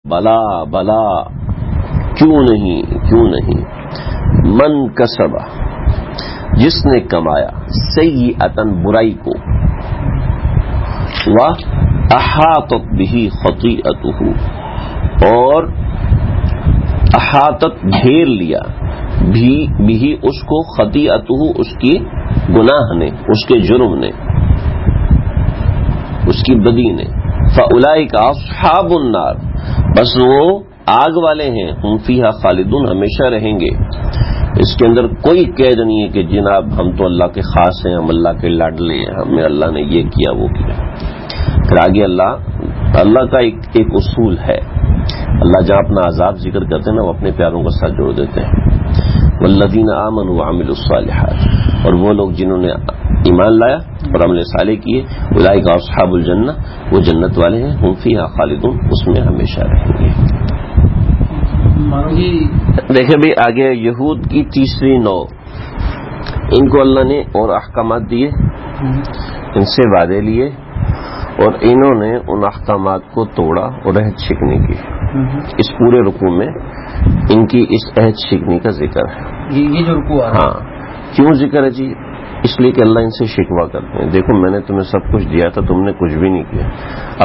بلا بلا، کیوں نہیں من کسب، جس نے کمایا سیئۃً برائی کو، واحاطت بہ خطیئتہ، اور احاطت گھیر لیا بھی اس کو خطیئتہ، اس کی گناہ نے، اس کے جرم نے، اس کی بدی نے، فاولئک اصحاب النار، بس وہ آگ والے ہیں، ہم فیہا خالدون، ہمیشہ رہیں گے۔ اس کے اندر کوئی قید نہیں ہے کہ جناب ہم تو اللہ کے خاص ہیں، ہم اللہ کے لاڈلے ہیں، ہمیں اللہ نے یہ کیا وہ کیا۔ پھر آگے اللہ کا ایک اصول ہے، اللہ جہاں اپنا عذاب ذکر کرتے ہیں نا، وہ اپنے پیاروں کے ساتھ جوڑ دیتے ہیں، والذین آمنوا وعملوا الصالحات، اور وہ لوگ جنہوں نے ایمان لایا اور عمل صالح کیے، اولئک اصحاب الجنہ، وہ جنت والے ہیں، ہم فیہا خالدون، اس میں ہمیشہ رہیں گے۔ دیکھیں بھی آگے یہود کی تیسری نوع، ان کو اللہ نے اور احکامات دیے، ان سے وعدے لیے، اور انہوں نے ان احکامات کو توڑا اور عہد شکنی کی۔ اس پورے رکوع میں ان کی اس عہد شکنی کا ذکر ہے۔ یہ جو رکوع ہے، ہاں، کیوں ذکر ہے جی؟ اس لیے کہ اللہ ان سے شکوہ کرتے ہیں، دیکھو میں نے تمہیں سب کچھ دیا تھا، تم نے کچھ بھی نہیں کیا،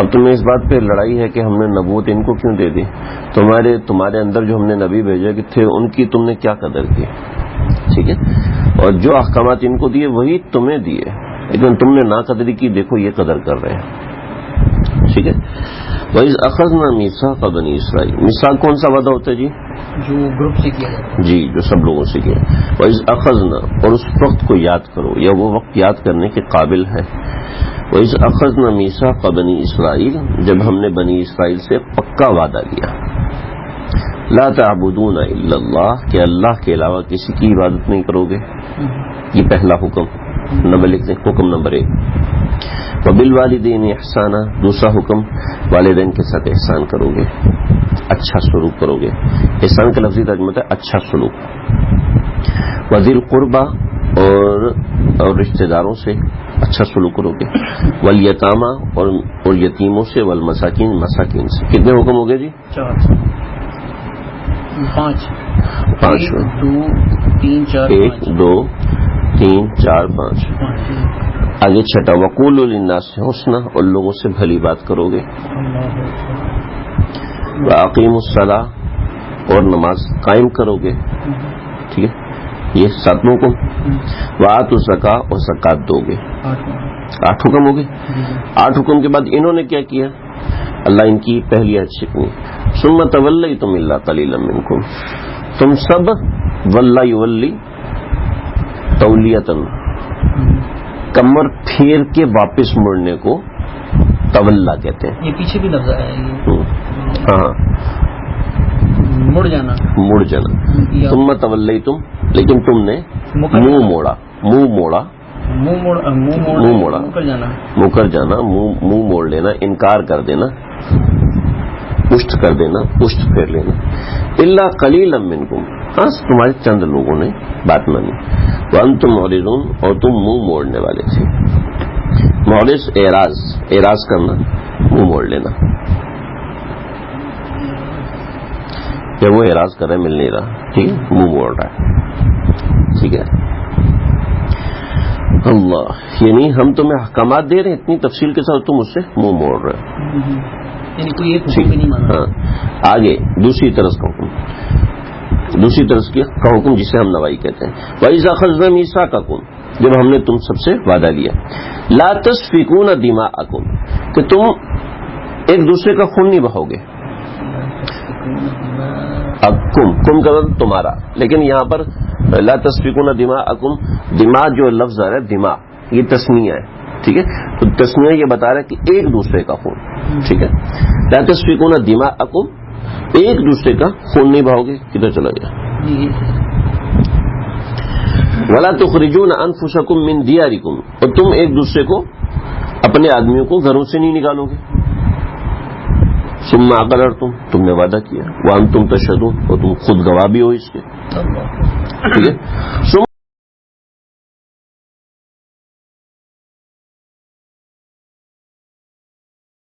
اب تمہیں اس بات پہ لڑائی ہے کہ ہم نے نبوت ان کو کیوں دے دی، تمہارے اندر جو ہم نے نبی بھیجے کہ تھے، ان کی تم نے کیا قدر کی، ٹھیک ہے، اور جو احکامات ان کو دیے وہی تمہیں دیے، لیکن تم نے نا قدری کی، دیکھو یہ قدر کر رہے ہیں، ٹھیک ہے۔ وَإِذْ أَخَذْنَا مِيثَاقَ بَنِي إِسْرَائِيل، میثاق کون سا وعدہ ہوتا ہے جی؟ جو گروپ سے کیا جاتا ہے، جی، جو سب لوگوں سے کیا۔ وَإِذْ أَخَذْنَا، اور اس وقت کو یاد کرو، یا وہ وقت یاد کرنے کے قابل ہے۔ وَإِذْ أَخَذْنَا مِيثَاقَ بَنِي إِسْرَائِيل، جب ہم نے بنی اسرائیل سے پکا وعدہ لیا، لا تعبدون الا اللہ، کہ اللہ کے علاوہ کسی کی عبادت نہیں کرو گے، یہ پہلا حکم، نمبر لکھ دیں، حکم نمبر 1۔ وبالوالدین احسانا، دوسرا حکم، والدین کے ساتھ احسان کرو گے، اچھا سلوک کرو گے، احسان کا لفظی ترجمہ ہے اچھا سلوک۔ وذی القربہ، اور رشتہ داروں سے اچھا سلوک کرو گے، والیتامہ، اور یتیموں سے، والمساکین، مساکین سے۔ کتنے حکم ہو گئے جی؟ 5 1 2 3 4 5۔ آگے چھٹا، وقولوا للناس حسنا، اور لوگوں سے بھلی بات کرو گے، واقیموا الصلاۃ، اور نماز قائم کرو گے، ٹھیک ہے، یہ 7 حکم۔ وآتوا الزکاۃ، اور زکوٰۃ دو گے، 8 حکم ہو گئے۔ 8 حکم کے بعد انہوں نے کیا کیا؟ اللہ ان کی پہلی عہد شکنی۔ ثم تولیتم الا قلیلا منکم، تم سب، ولی یولی تولیتن، کمر پھیر کے واپس مڑنے کو تولا کہتے ہیں۔ یہ پیچھے بھی لفظ ہے، ہاں، مڑ جانا، ثم تولیتم، لیکن تم نے منہ موڑا، مکر جانا، منہ موڑ لینا، انکار کر دینا، پشت کر دینا، پشت پھیر لینا۔ الا قلیلا منکم، بس تمہارے چند لوگوں نے بات مانی۔ وانتم معرضون، اور تم منہ موڑنے والے تھے۔ معرض، اعراض کرنا، منہ موڑ لینا، کہ وہ اعراض کر رہا ہے، مل نہیں رہا، ٹھیک ہے، منہ موڑ رہا ہے، ٹھیک ہے۔ اللہ، یعنی ہم تمہیں احکامات دے رہے ہیں اتنی تفصیل کے ساتھ، تم اس سے منہ موڑ رہے ہو، یعنی کوئی ایک حکم بھی نہیں مانا۔ ہاں، آگے دوسری طرز کا حکم، دوسری طرز کا حکم جسے ہم نوائی کہتے ہیں۔ وَإِذَا أَخَذْنَا مِيثَاقَكُمْ، جب ہم نے تم سب سے وعدہ لیا، لَا تَسْفِكُونَ دِمَاءَكُمْ، کہ تم ایک دوسرے کا خون نہیں بہاؤ گے۔ اب کم کا مطلب تمہارا، لیکن یہاں پر لا تسفکون دماءکم، دماء جو لفظ آ رہا ہے دماء، یہ تسنیہ ہے، ٹھیک ہے، تو تسنیہ یہ بتا رہا ہے کہ ایک دوسرے کا خون، ٹھیک ہے۔ لا تسفکون دماءکم، ایک دوسرے کا خون نہیں بہاؤ گے، کدھر چلا گیا؟ ولا تخرجون انفسکم من دیارکم، اور تم ایک دوسرے کو، اپنے آدمیوں کو گھروں سے نہیں نکالو گے۔ ثم اقررتم، تم نے وعدہ کیا، وانتم تشہدون، اور تم خود گواہ بھی ہو اس کے، ٹھیک ہے۔